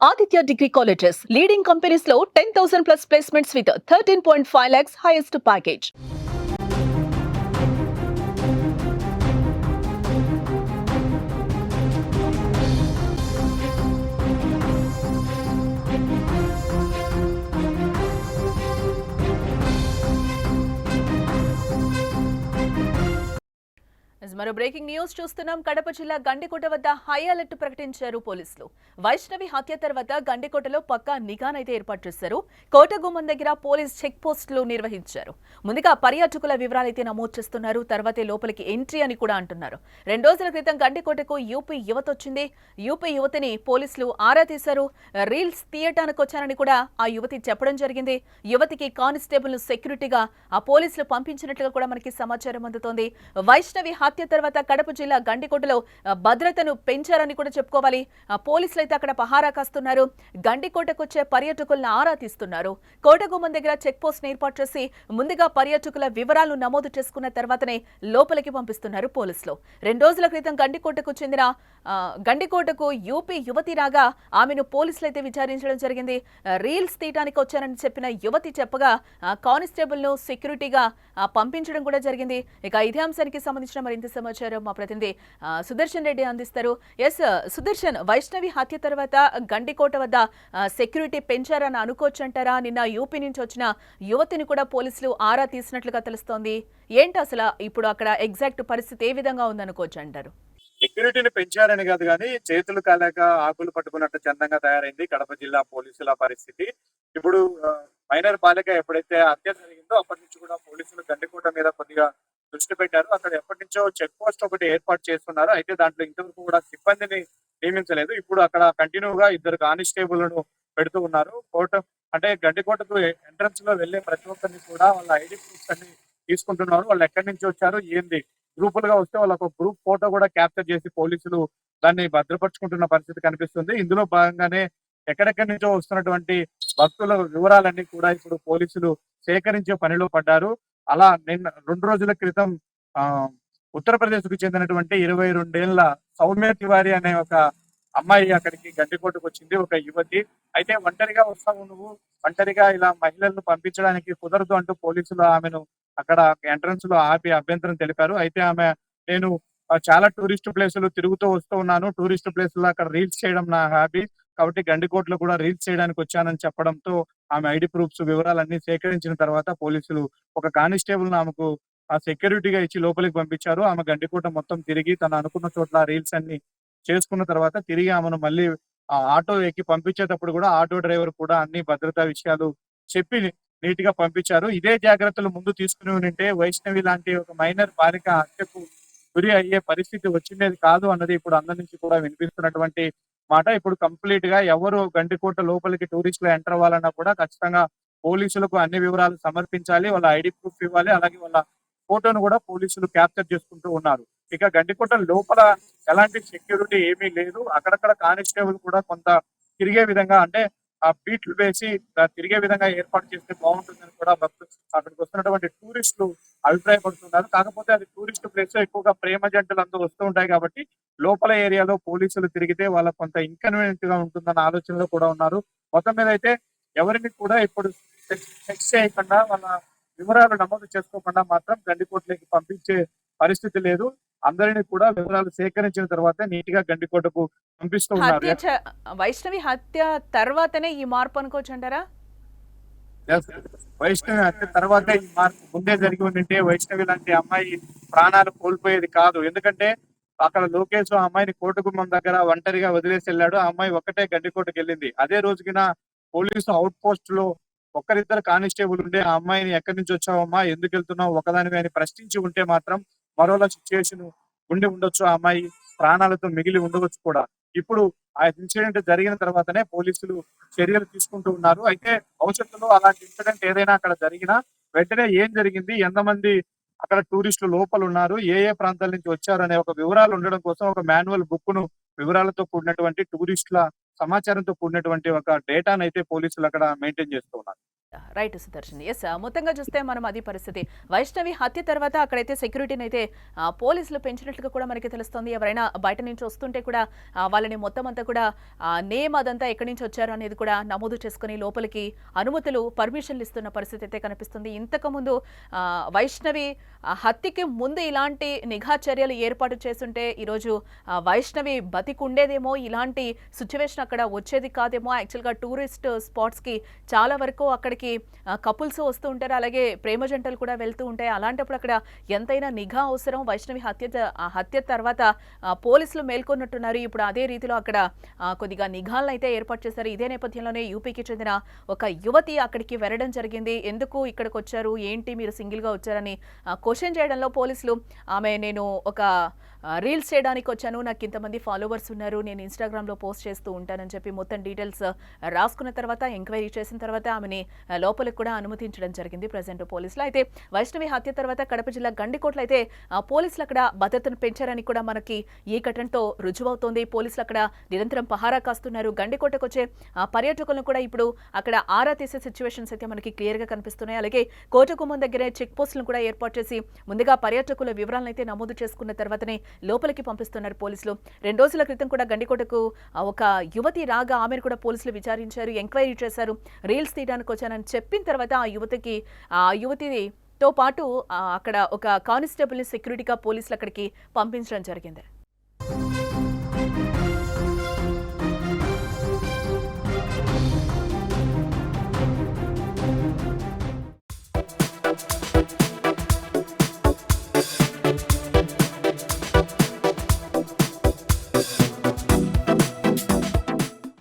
Aditya Degree Colleges, leading companies low 10,000 plus placements with 13.5 lakhs highest package. మరో breaking news చూస్తున్నాం. కడప జిల్లా గండికోట వద్ద high alert ప్రకటించారు పోలీసులు. వైష్ణవి హత్య తర్వాత గండికోటలో పక్కా నిఘానైతే ఏర్పాటు చేశారు. కోటగుమ్మం దగ్గర పోలీస్ చెక్ పోస్టులు నిర్వహించారు. ముందుగా పర్యాటకుల వివరాలైతే నమోదు చేస్తున్నారు. తర్వాతే లోపలికి ఎంట్రీ అని కూడా అంటున్నారు. 2 రోజుల క్రితం గండికోటకు యూపీ యువత వచ్చింది. యూపీ యువతిని పోలీసులు ఆరా తీశారు. రీల్స్ తీయటానికి వచ్చానని కూడా ఆ యువతి చెప్పడం జరిగింది. యువతికి కానిస్టేబుల్ సెక్యూరిటీగా ఆ పోలీసులు పంపించినట్లుగా కూడా మనకి సమాచారం అందుతోంది. వైష్ణవి హత్య తర్వాత కడప జిల్లా గండికోటలో భద్రతను పెంచారని కూడా చెప్పుకోవాలి. పోలీసులు అయితే అక్కడ పహారా కాస్తున్నారు. గండికోటకు వచ్చే పర్యాటకులను ఆరా తీస్తున్నారు. కోటగుమ్మం దగ్గర చెక్ పోస్ట్ ఏర్పాటు చేసి ముందుగా పర్యాటకుల వివరాలను నమోదు చేసుకున్న తర్వాతనే లోపలికి పంపిస్తున్నారు పోలీసులు. 2 రోజుల క్రితం గండికోటకు యూపీ యువతి రాగా ఆమెను పోలీసులు అయితే విచారించడం జరిగింది. రీల్స్ తీయడానికి వచ్చానని చెప్పిన యువతి చెప్పగా కానిస్టేబుల్ ను సెక్యూరిటీగా పంపించడం కూడా జరిగింది. ఇక ఇదే అంశానికి సంబంధించిన మరింత సమాచారం మా ప్రతినిధి సుదర్శన్ రెడ్డి అందిస్తారు. ఎస్ సుదర్శన్, వైష్ణవి హత్య తర్వాత గండికోట వద్ద సెక్యూరిటీ పెంచారని అనుకోవచ్చు అంటారా? నిన్న యూపీ నుంచి వచ్చిన యువతిని కూడా పోలీసులు ఆరా తీసినట్లుగా తెలుస్తోంది. ఏంటి అసలు ఇప్పుడు అక్కడ ఎగ్జాక్ట్ పరిస్థితి ఏ విధంగా ఉందనుకోవచ్చు అంటారు? సెక్యూరిటీని పెంచారని కాదు కానీ చేతులు కాలేక ఆకులు పట్టుకున్నట్టు చందంగా తయారైంది కడప జిల్లా పోలీసుల పరిస్థితి. ఇప్పుడు మైనర్ బాలిక ఎప్పుడైతే హత్య జరిగిందో అప్పటి నుంచి కూడా పోలీసులు గండికోట మీద కొద్దిగా దృష్టి పెట్టారు. అక్కడ ఎప్పటి నుంచో చెక్ పోస్ట్ ఒకటి ఏర్పాటు చేస్తున్నారు. అయితే దాంట్లో ఇంతవరకు కూడా సిబ్బందిని నియమించలేదు. ఇప్పుడు అక్కడ కంటిన్యూగా 2 కానిస్టేబుల్ను పెడుతూ ఉన్నారు. అంటే గండికోటకు ఎంట్రన్స్ లో వెళ్లే ప్రతి ఒక్కరిని కూడా వాళ్ళ ఐడి ప్రూఫ్స్ అన్ని తీసుకుంటున్నారు. వాళ్ళు ఎక్కడి నుంచి వచ్చారు, ఏంది, గ్రూపులుగా వస్తే వాళ్ళకు గ్రూప్ ఫోటో కూడా క్యాప్చర్ చేసి పోలీసులు దాన్ని భద్రపరుచుకుంటున్న పరిస్థితి కనిపిస్తుంది. ఇందులో భాగంగానే ఎక్కడెక్కడి నుంచో వస్తున్నటువంటి భక్తుల వివరాలన్నీ కూడా ఇప్పుడు పోలీసులు సేకరించే పనిలో పడ్డారు. అలా నిన్న 2 రోజుల క్రితం ఉత్తరప్రదేశ్ కు చెందినటువంటి 22 ఏళ్ల సౌమ్య తివారి అనే ఒక అమ్మాయి అక్కడికి గండికోటకు వచ్చింది, ఒక యువతి. అయితే ఒంటరిగా వస్తావు నువ్వు, ఒంటరిగా ఇలా మహిళలను పంపించడానికి కుదరదు అంటూ పోలీసులు ఆమెను అక్కడ ఎంట్రన్స్ లో ఆపి అభ్యంతరం తెలిపారు. అయితే ఆమె నేను చాలా టూరిస్ట్ ప్లేసులు తిరుగుతూ వస్తూ ఉన్నాను, టూరిస్ట్ ప్లేసుల్లో అక్కడ రీల్స్ చేయడం నా హాబీ, కాబట్టి గండికోటలో కూడా రీల్స్ చేయడానికి వచ్చానని చెప్పడంతో ఆమె ఐడి ప్రూఫ్స్ వివరాలన్నీ సేకరించిన తర్వాత పోలీసులు ఒక కానిస్టేబుల్ ఆమెకు సెక్యూరిటీగా ఇచ్చి లోపలికి పంపించారు. ఆమె గండికోట మొత్తం తిరిగి తను అనుకున్న చోట్ల రీల్స్ అన్ని చేసుకున్న తర్వాత తిరిగి ఆమెను మళ్ళీ ఆటో ఎక్కి పంపించేటప్పుడు కూడా ఆటో డ్రైవర్ కూడా అన్ని భద్రతా విషయాలు చెప్పి నీట్ గా పంపించారు. ఇదే జాగ్రత్తలు ముందు తీసుకుని ఉంటే వైష్ణవి లాంటి ఒక మైనర్ బాలిక హత్యకు గురి అయ్యే పరిస్థితి వచ్చిండేది కాదు అన్నది ఇప్పుడు అందరి నుంచి కూడా వినిపిస్తున్నటువంటి మాట. ఇప్పుడు కంప్లీట్ గా ఎవరు గండికోట లోపలికి టూరిస్టులు ఎంటర్ అవ్వాలన్నా కూడా ఖచ్చితంగా పోలీసులకు అన్ని వివరాలు సమర్పించాలి, వాళ్ళ ఐడి ప్రూఫ్ ఇవ్వాలి, అలాగే వాళ్ళ ఫోటోను కూడా పోలీసులు క్యాప్చర్ చేసుకుంటూ ఉన్నారు. ఇక గండికోట లోపల ఎలాంటి సెక్యూరిటీ ఏమీ లేదు. అక్కడక్కడ కానిస్టేబుల్ కూడా కొంత తిరిగే విధంగా, అంటే ఆ బీట్లు వేసి తిరిగే విధంగా ఏర్పాటు చేస్తే బాగుంటుందని కూడా భక్తులు, అక్కడికి వస్తున్నటువంటి టూరిస్టులు అభిప్రాయపడుతున్నారు. కాకపోతే అది టూరిస్ట్ ప్లేస్, ఎక్కువగా ప్రేమ జంటలు అందరూ వస్తూ ఉంటాయి కాబట్టి లోపల ఏరియాలో పోలీసులు తిరిగితే వాళ్ళకు కొంత ఇన్కన్వీనియంట్ గా ఉంటుందన్న ఆలోచనలో కూడా ఉన్నారు. మొత్తం మీద అయితే ఎవరిని కూడా ఇప్పుడు చెక్ చేయకుండా, వాళ్ళ వివరాలు నమోదు చేసుకోకుండా మాత్రం గండికోటలోకి పంపించే పరిస్థితి లేదు. అందరినీ కూడా వివరాలు సేకరించిన తర్వాత నీట్ గా గండికోటకు పంపిస్తూ ఉన్నారు. వైష్ణవి హత్య తర్వాతనే ఈ మార్పు అనుకోవచ్చు అంటారా? వైష్ణవి హత్య తర్వాత ఈ మార్పు ముందే జరిగి ఉంటే వైష్ణవి లాంటి అమ్మాయి ప్రాణాలు కోల్పోయేది కాదు. ఎందుకంటే అక్కడ లోకేష్ ఆ అమ్మాయిని కోటగుమ్మం దగ్గర ఒంటరిగా వదిలేసి వెళ్ళాడు. ఆ అమ్మాయి ఒక్కటే గండికోటకి వెళ్ళింది. అదే రోజుకిన పోలీసు అవుట్ పోస్ట్ లో ఒక్కరిద్దరు కానిస్టేబుల్ ఉండే ఆ అమ్మాయిని ఎక్కడి నుంచి వచ్చావమ్మా, ఎందుకు వెళ్తున్నావు ఒకదానివి అని ప్రశ్నించి ఉంటే మాత్రం మరోలా సిచ్యువేషన్ ఉండి ఉండొచ్చు, ఆ అమ్మాయి ప్రాణాలతో మిగిలి ఉండవచ్చు కూడా. ఇప్పుడు ఆ ఇన్సిడెంట్ జరిగిన తర్వాతనే పోలీసులు చర్యలు తీసుకుంటూ ఉన్నారు. అయితే భవిష్యత్తులో అలాంటి ఇన్సిడెంట్ ఏదైనా అక్కడ జరిగినా వెంటనే ఏం జరిగింది, ఎంతమంది అక్కడ టూరిస్టులు లోపల ఉన్నారు, ఏ ఏ ప్రాంతాల నుంచి వచ్చారు అనే ఒక వివరాలు ఉండడం కోసం ఒక మాన్యువల్ బుక్ ను వివరాలతో కూడినటువంటి టూరిస్టుల సమాచారంతో కూడినటువంటి ఒక డేటాను అయితే పోలీసులు అక్కడ మెయింటైన్ చేస్తూ ఉన్నారు. రైట్ సుదర్శన్. మొత్తంగా చూస్తే మనం అది పరిస్థితి. వైష్ణవి హత్య తర్వాత అక్కడైతే సెక్యూరిటీని అయితే పోలీసులు పెంచినట్లుగా కూడా మనకి తెలుస్తోంది. ఎవరైనా బయట నుంచి వస్తుంటే కూడా వాళ్ళని మొత్తం అంతా కూడా నేమ్ అదంతా ఎక్కడి నుంచి వచ్చారు అనేది కూడా నమోదు చేసుకుని లోపలికి అనుమతులు పర్మిషన్లు ఇస్తున్న పరిస్థితి అయితే కనిపిస్తుంది. ఇంతకుముందు వైష్ణవి హత్యకి ముందు ఇలాంటి నిఘా చర్యలు ఏర్పాటు చేస్తుంటే ఈరోజు వైష్ణవి బతికుండేదేమో, ఇలాంటి సిచ్యువేషన్ అక్కడ వచ్చేది కాదేమో. యాక్చువల్గా టూరిస్ట్ స్పాట్స్కి చాలా వరకు అక్కడికి కపుల్స్ వస్తూ ఉంటారు, అలాగే ప్రేమ జంటలు కూడా వెళ్తూ ఉంటాయి. అలాంటప్పుడు అక్కడ ఎంతైనా నిఘా అవసరం. వైష్ణవి హత్య తర్వాత పోలీసులు మేల్కొన్నట్టున్నారు. ఇప్పుడు అదే రీతిలో అక్కడ కొద్దిగా నిఘాలను అయితే ఏర్పాటు చేశారు. ఇదే నేపథ్యంలోనే యూపీకి చెందిన ఒక యువతి అక్కడికి వెళ్ళడం జరిగింది. ఎందుకు ఇక్కడికి వచ్చారు, ఏంటి మీరు సింగిల్గా వచ్చారని క్వశ్చన్ చేయడంలో పోలీసులు నేను ఒక రీల్స్ చేయడానికి వచ్చాను, నాకు ఇంతమంది ఫాలోవర్స్ ఉన్నారు, నేను ఇన్స్టాగ్రామ్లో పోస్ట్ చేస్తూ ఉంటానని చెప్పి మొత్తం డీటెయిల్స్ రాసుకున్న తర్వాత ఎంక్వైరీ చేసిన తర్వాత ఆమెని లోపలికి కూడా అనుమతించడం జరిగింది ప్రజెంట్ పోలీసులు. అయితే వైష్ణవి హత్య తర్వాత కడప జిల్లా గండికోటలో అయితే పోలీసులు అక్కడ భద్రతను పెంచారని కూడా మనకి ఈ ఘటనతో రుజువవుతోంది. పోలీసులు అక్కడ నిరంతరం పహారా కాస్తున్నారు. గండికోటకు వచ్చే పర్యాటకులను కూడా ఇప్పుడు అక్కడ ఆరా తీసే సిచ్యువేషన్స్ అయితే మనకి క్లియర్గా కనిపిస్తున్నాయి. అలాగే కోటగుమ్మం దగ్గరే చెక్ పోస్టులను కూడా ఏర్పాటు చేసి ముందుగా పర్యాటకుల వివరాలను అయితే నమోదు చేసుకున్న తర్వాతనే లోపలికి పంపిస్తున్నారు పోలీసులు. 2 రోజుల క్రితం కూడా గండికోటకు ఒక యువతి రాగా ఆమెను కూడా పోలీసులు విచారించారు, ఎంక్వైరీ చేశారు. రీల్స్ తీయడానికి వచ్చానని చెప్పిన తర్వాత ఆ యువతితో పాటు అక్కడ ఒక కానిస్టేబుల్ని సెక్యూరిటీగా పోలీసులు అక్కడికి పంపించడం జరిగింది.